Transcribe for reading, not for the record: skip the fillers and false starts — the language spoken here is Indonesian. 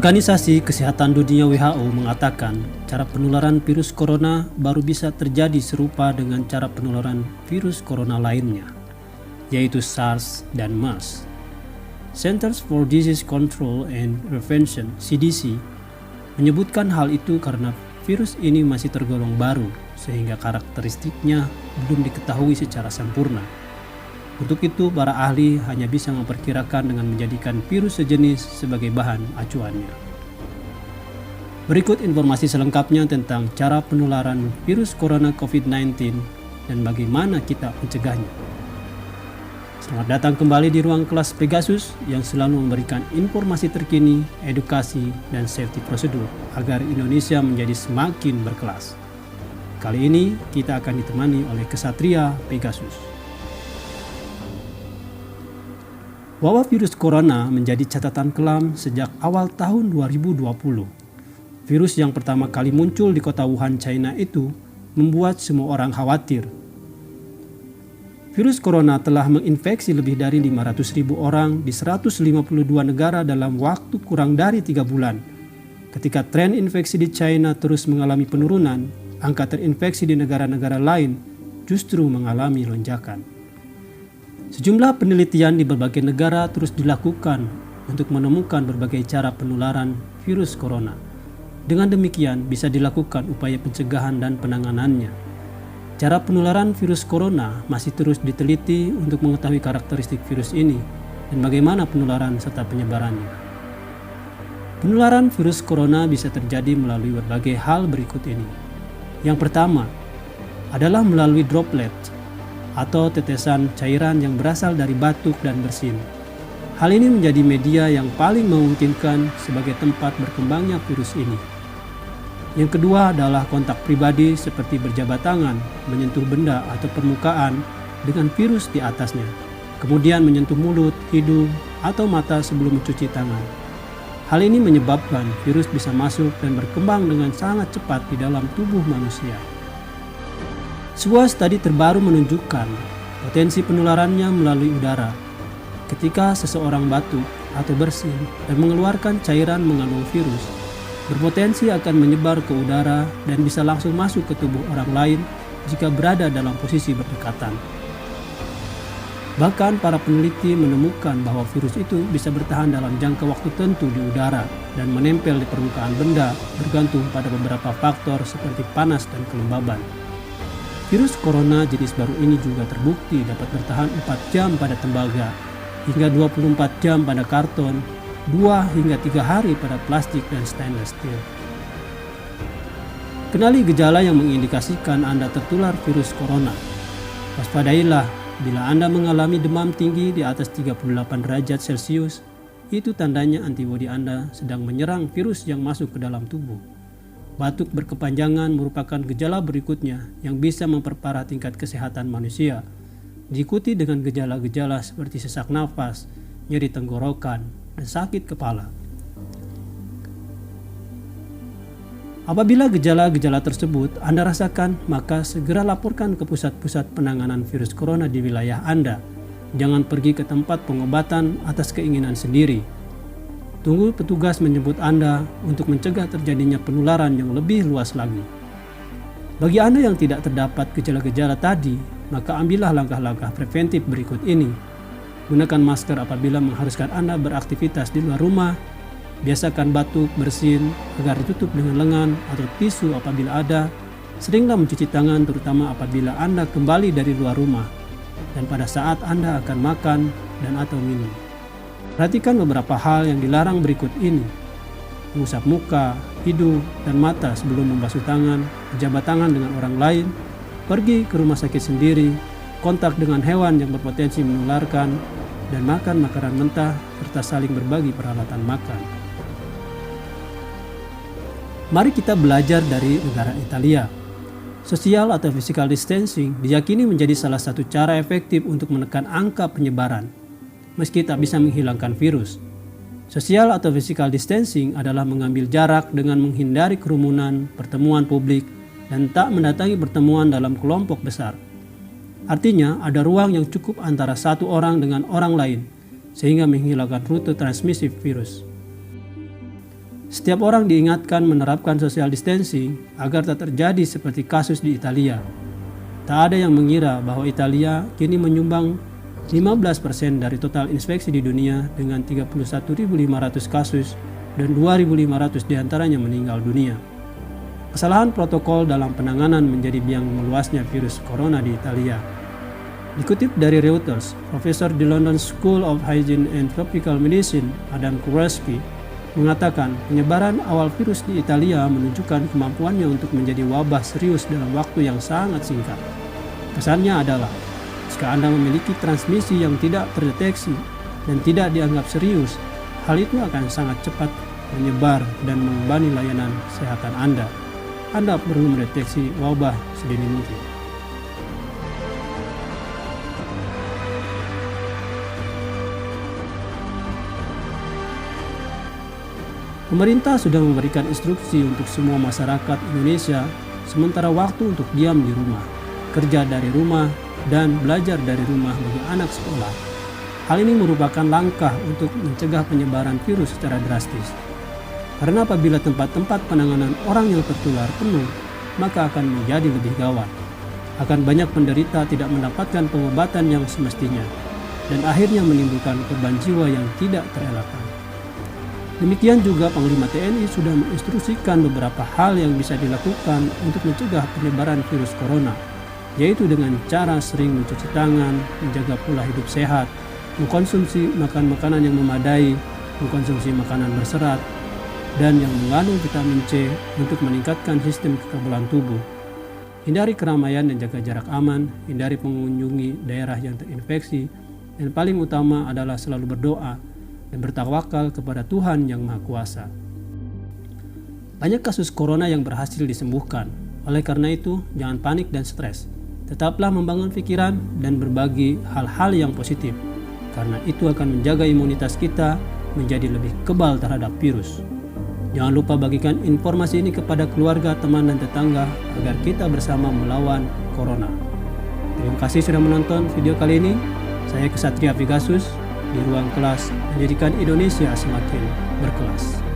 Organisasi Kesehatan Dunia WHO mengatakan cara penularan virus corona baru bisa terjadi serupa dengan cara penularan virus corona lainnya, yaitu SARS dan MERS. Centers for Disease Control and Prevention (CDC) menyebutkan hal itu karena virus ini masih tergolong baru sehingga karakteristiknya belum diketahui secara sempurna. Untuk itu, para ahli hanya bisa memperkirakan dengan menjadikan virus sejenis sebagai bahan acuannya. Berikut informasi selengkapnya tentang cara penularan virus corona COVID-19 dan bagaimana kita mencegahnya. Selamat datang kembali di ruang kelas Pegasus yang selalu memberikan informasi terkini, edukasi, dan safety prosedur agar Indonesia menjadi semakin berkelas. Kali ini kita akan ditemani oleh Kesatria Pegasus. Wabah virus corona menjadi catatan kelam sejak awal tahun 2020. Virus yang pertama kali muncul di kota Wuhan, China itu membuat semua orang khawatir. Virus corona telah menginfeksi lebih dari 500.000 orang di 152 negara dalam waktu kurang dari 3 bulan. Ketika tren infeksi di China terus mengalami penurunan, angka terinfeksi di negara-negara lain justru mengalami lonjakan. Sejumlah penelitian di berbagai negara terus dilakukan untuk menemukan berbagai cara penularan virus corona. Dengan demikian bisa dilakukan upaya pencegahan dan penanganannya. Cara penularan virus corona masih terus diteliti untuk mengetahui karakteristik virus ini dan bagaimana penularan serta penyebarannya. Penularan virus corona bisa terjadi melalui berbagai hal berikut ini. Yang pertama adalah melalui droplet atau tetesan cairan yang berasal dari batuk dan bersin. Hal ini menjadi media yang paling memungkinkan sebagai tempat berkembangnya virus ini. Yang kedua adalah kontak pribadi seperti berjabat tangan, menyentuh benda atau permukaan dengan virus di atasnya, kemudian menyentuh mulut, hidung, atau mata sebelum mencuci tangan. Hal ini menyebabkan virus bisa masuk dan berkembang dengan sangat cepat di dalam tubuh manusia. Sebuah studi terbaru menunjukkan potensi penularannya melalui udara. Ketika seseorang batuk atau bersin dan mengeluarkan cairan mengandung virus, berpotensi akan menyebar ke udara dan bisa langsung masuk ke tubuh orang lain jika berada dalam posisi berdekatan. Bahkan para peneliti menemukan bahwa virus itu bisa bertahan dalam jangka waktu tertentu di udara dan menempel di permukaan benda bergantung pada beberapa faktor seperti panas dan kelembaban. Virus corona jenis baru ini juga terbukti dapat bertahan 4 jam pada tembaga, hingga 24 jam pada karton, 2 hingga 3 hari pada plastik dan stainless steel. Kenali gejala yang mengindikasikan Anda tertular virus corona. Waspadailah bila Anda mengalami demam tinggi di atas 38 derajat Celcius, itu tandanya antibodi Anda sedang menyerang virus yang masuk ke dalam tubuh. Batuk berkepanjangan merupakan gejala berikutnya yang bisa memperparah tingkat kesehatan manusia, diikuti dengan gejala-gejala seperti sesak nafas, nyeri tenggorokan, dan sakit kepala. Apabila gejala-gejala tersebut Anda rasakan, maka segera laporkan ke pusat-pusat penanganan virus corona di wilayah Anda. Jangan pergi ke tempat pengobatan atas keinginan sendiri. Tunggu petugas menjemput Anda untuk mencegah terjadinya penularan yang lebih luas lagi. Bagi Anda yang tidak terdapat gejala-gejala tadi, maka ambillah langkah-langkah preventif berikut ini. Gunakan masker apabila mengharuskan Anda beraktivitas di luar rumah. Biasakan batuk, bersin agar ditutup dengan lengan atau tisu apabila ada. Seringlah mencuci tangan terutama apabila Anda kembali dari luar rumah dan pada saat Anda akan makan dan atau minum. Perhatikan beberapa hal yang dilarang berikut ini. Mengusap muka, hidung, dan mata sebelum membasuh tangan, berjabat tangan dengan orang lain, pergi ke rumah sakit sendiri, kontak dengan hewan yang berpotensi menularkan, dan makan makanan mentah serta saling berbagi peralatan makan. Mari kita belajar dari negara Italia. Social atau physical distancing diyakini menjadi salah satu cara efektif untuk menekan angka penyebaran, meski tak bisa menghilangkan virus. Social atau physical distancing adalah mengambil jarak dengan menghindari kerumunan, pertemuan publik, dan tak mendatangi pertemuan dalam kelompok besar. Artinya, ada ruang yang cukup antara satu orang dengan orang lain, sehingga menghilangkan rute transmisi virus. Setiap orang diingatkan menerapkan social distancing agar tak terjadi seperti kasus di Italia. Tak ada yang mengira bahwa Italia kini menyumbang 15% dari total infeksi di dunia dengan 31.500 kasus dan 2.500 diantaranya meninggal dunia. Kesalahan protokol dalam penanganan menjadi biang meluasnya virus corona di Italia. Dikutip dari Reuters, Profesor di London School of Hygiene and Tropical Medicine, Adam Kurowski, mengatakan penyebaran awal virus di Italia menunjukkan kemampuannya untuk menjadi wabah serius dalam waktu yang sangat singkat. Pesannya adalah, jika Anda memiliki transmisi yang tidak terdeteksi dan tidak dianggap serius, hal itu akan sangat cepat menyebar dan membebani layanan kesehatan Anda. Anda perlu mendeteksi wabah sedini mungkin. Pemerintah sudah memberikan instruksi untuk semua masyarakat Indonesia sementara waktu untuk diam di rumah, kerja dari rumah, dan belajar dari rumah bagi anak sekolah. Hal ini merupakan langkah untuk mencegah penyebaran virus secara drastis. Karena apabila tempat-tempat penanganan orang yang tertular penuh, maka akan menjadi lebih gawat. Akan banyak penderita tidak mendapatkan pengobatan yang semestinya, dan akhirnya menimbulkan korban jiwa yang tidak terelakkan. Demikian juga Panglima TNI sudah menginstruksikan beberapa hal yang bisa dilakukan untuk mencegah penyebaran virus corona, yaitu dengan cara sering mencuci tangan, menjaga pola hidup sehat, mengkonsumsi makanan yang memadai, mengkonsumsi makanan berserat, dan yang mengandung vitamin C untuk meningkatkan sistem kekebalan tubuh. Hindari keramaian dan jaga jarak aman, hindari mengunjungi daerah yang terinfeksi, dan paling utama adalah selalu berdoa dan bertawakal kepada Tuhan yang Maha Kuasa. Banyak kasus corona yang berhasil disembuhkan. Oleh karena itu, jangan panik dan stres. Tetaplah membangun pikiran dan berbagi hal-hal yang positif, karena itu akan menjaga imunitas kita menjadi lebih kebal terhadap virus. Jangan lupa bagikan informasi ini kepada keluarga, teman, dan tetangga agar kita bersama melawan corona. Terima kasih sudah menonton video kali ini. Saya Ksatria Pegasus di ruang kelas menjadikan Indonesia semakin berkelas.